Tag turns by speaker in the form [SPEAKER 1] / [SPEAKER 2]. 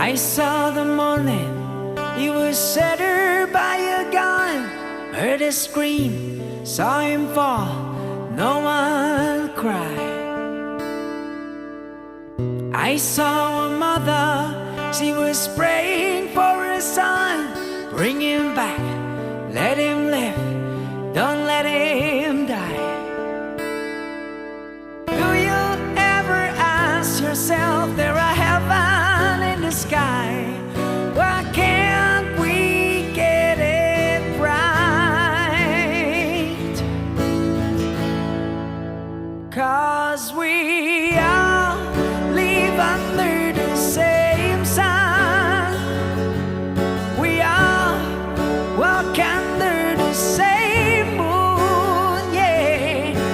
[SPEAKER 1] I saw the morning he was shattered by a gun. Heard a scream, saw him fall, no one cried. I saw a mother, she was praying for her son. Bring him back, let him live, don't let him die. Do you ever ask yourself, there are heaven in the sky, why can't we get it right? 'Cause we all live under